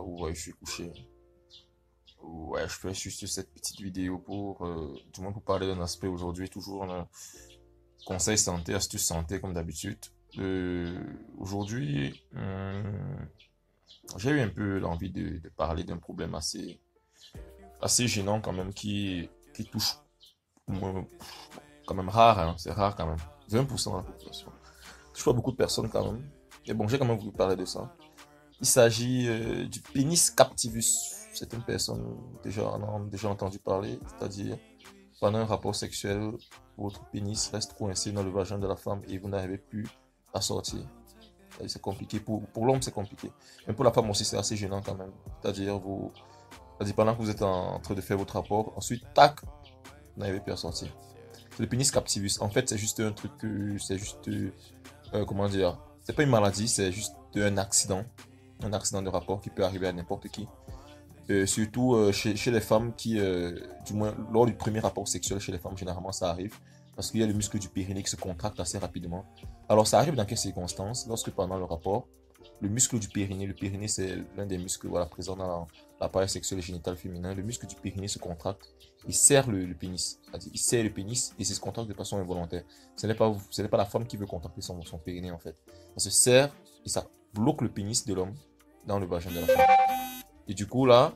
ouais, je suis couché. Ouais, je fais juste cette petite vidéo pour, du moins pour parler d'un aspect aujourd'hui, toujours conseil santé, astuces santé comme d'habitude. Aujourd'hui, j'ai eu un peu l'envie de parler d'un problème assez gênant quand même qui touche euh, quand même rare, hein, c'est rare quand même. 20% de la population. Touche pas beaucoup de personnes quand même. Et bon, j'ai quand même voulu parler de ça. Il s'agit du pénis captivus. Certaines personnes en ont déjà entendu parler, c'est-à-dire pendant un rapport sexuel, votre pénis reste coincé dans le vagin de la femme et vous n'arrivez plus à sortir. C'est compliqué. Pour l'homme, c'est compliqué. Mais pour la femme aussi, c'est assez gênant quand même. C'est-à-dire pendant que vous êtes en train de faire votre rapport, ensuite, tac, vous n'arrivez plus à sortir. C'est le pénis captivus. En fait, c'est juste un truc, c'est juste, comment dire, c'est pas une maladie, c'est juste un accident. Un accident de rapport qui peut arriver à n'importe qui. Surtout chez les femmes du moins lors du premier rapport sexuel chez les femmes, généralement ça arrive parce qu'il y a le muscle du périnée qui se contracte assez rapidement. Alors ça arrive dans quelles circonstances? Lorsque pendant le rapport, le muscle du périnée, le périnée c'est l'un des muscles voilà, présents dans l'appareil sexuel et génital féminin, le muscle du périnée se contracte, il serre le pénis, c'est-à-dire il serre le pénis et il se contracte de façon involontaire. Ce n'est pas la femme qui veut contracter son périnée en fait. Ça se serre et ça bloque le pénis de l'homme dans le vagin de la femme. Et du coup, là,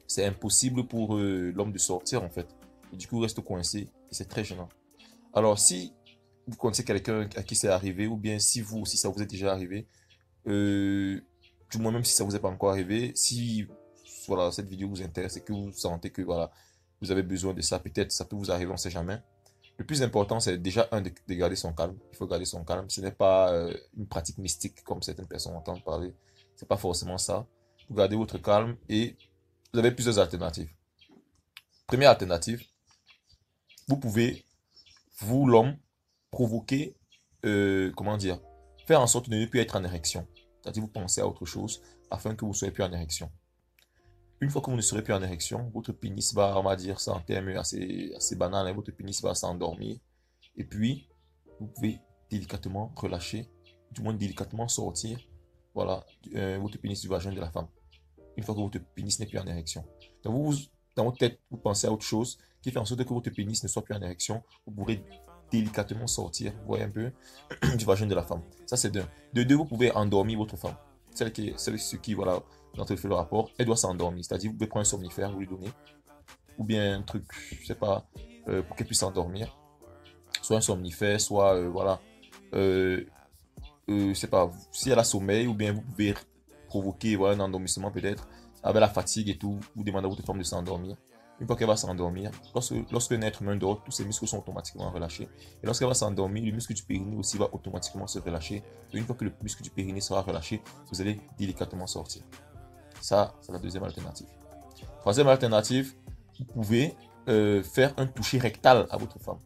c'est impossible pour l'homme de sortir, en fait. Et du coup, il reste coincé. Et c'est très gênant. Alors, si vous connaissez quelqu'un à qui c'est arrivé, ou bien si vous aussi, ça vous est déjà arrivé, euh, du moins, même si ça vous est pas encore arrivé, si voilà, cette vidéo vous intéresse et que vous sentez que voilà, vous avez besoin de ça, peut-être ça peut vous arriver, on sait jamais. Le plus important, c'est déjà, de garder son calme. Il faut garder son calme. Ce n'est pas une pratique mystique comme certaines personnes entendent parler. C'est pas forcément ça. Vous gardez votre calme et vous avez plusieurs alternatives. Première alternative, vous pouvez, vous l'homme, provoquer, comment dire, faire en sorte de ne plus être en érection. C'est-à-dire vous pensez à autre chose afin que vous ne soyez plus en érection. Une fois que vous ne serez plus en érection, votre pénis va, on va dire ça en termes assez banal, hein, votre pénis va s'endormir. Et puis, vous pouvez délicatement relâcher, du moins délicatement sortir, voilà, votre pénis du vagin de la femme. Une fois que votre pénis n'est plus en érection. Donc dans votre tête, vous pensez à autre chose qui fait en sorte que votre pénis ne soit plus en érection. Vous pourrez délicatement sortir, vous voyez un peu, du vagin de la femme. Ça, c'est d'un. De deux, vous pouvez endormir votre femme. Celle qui, voilà, dans le fait le rapport, elle doit s'endormir. C'est-à-dire, vous pouvez prendre un somnifère, vous lui donner, ou bien un truc, je sais pas, pour qu'elle puisse s'endormir. Soit un somnifère, soit, voilà, euh, je sais pas, si elle a sommeil, ou bien vous pouvez provoquer voilà, un endormissement peut-être, avec la fatigue et tout, vous demandez à votre femme de s'endormir. Une fois qu'elle va s'endormir, lorsque un être humain dort, tous ses muscles sont automatiquement relâchés. Et lorsqu'elle va s'endormir, le muscle du périnée aussi va automatiquement se relâcher. Et une fois que le muscle du périnée sera relâché, vous allez délicatement sortir. Ça, c'est la deuxième alternative. Troisième alternative, vous pouvez faire un toucher rectal à votre femme.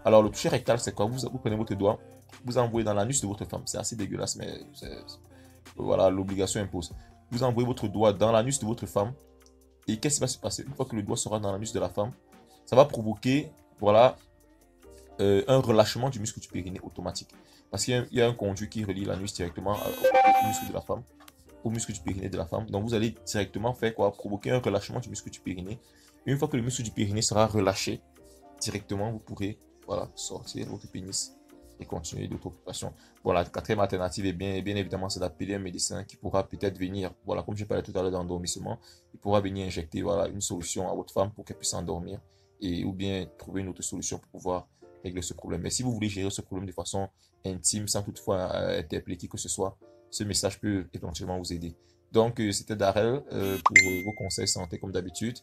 Alors, le toucher rectal, c'est quoi? Vous prenez votre doigt, vous envoyez dans l'anus de votre femme. C'est assez dégueulasse, mais voilà, l'obligation impose. Vous envoyez votre doigt dans l'anus de votre femme. Et qu'est-ce qui va se passer? Une fois que le doigt sera dans l'anus de la femme, ça va provoquer, voilà, un relâchement du muscle du périnée automatique. Parce qu'il y a un conduit qui relie l'anus directement au muscle de la femme, au muscle du périnée de la femme. Donc, vous allez directement faire quoi? Provoquer un relâchement du muscle du périnée. Et une fois que le muscle du périnée sera relâché, directement, vous pourrez, voilà, sortir votre pénis et continuer d'autres occupations. Voilà, la quatrième alternative est bien évidemment, c'est d'appeler un médecin qui pourra peut-être venir, voilà, comme je parlais tout à l'heure d'endormissement, il pourra venir injecter, voilà, une solution à votre femme pour qu'elle puisse s'endormir ou bien trouver une autre solution pour pouvoir régler ce problème. Mais si vous voulez gérer ce problème de façon intime, sans toutefois interpeller qui que ce soit, ce message peut éventuellement vous aider. Donc, c'était Darrell pour vos conseils santé comme d'habitude.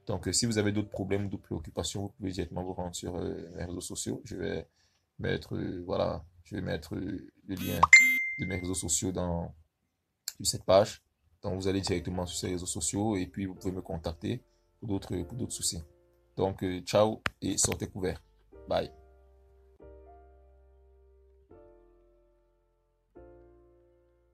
Donc, si vous avez d'autres problèmes ou d'autres préoccupations, vous pouvez directement vous rendre sur mes réseaux sociaux. Je vais mettre le lien de mes réseaux sociaux sur cette page. Donc, vous allez directement sur ces réseaux sociaux et puis vous pouvez me contacter pour d'autres soucis. Donc, ciao et sortez couverts. Bye.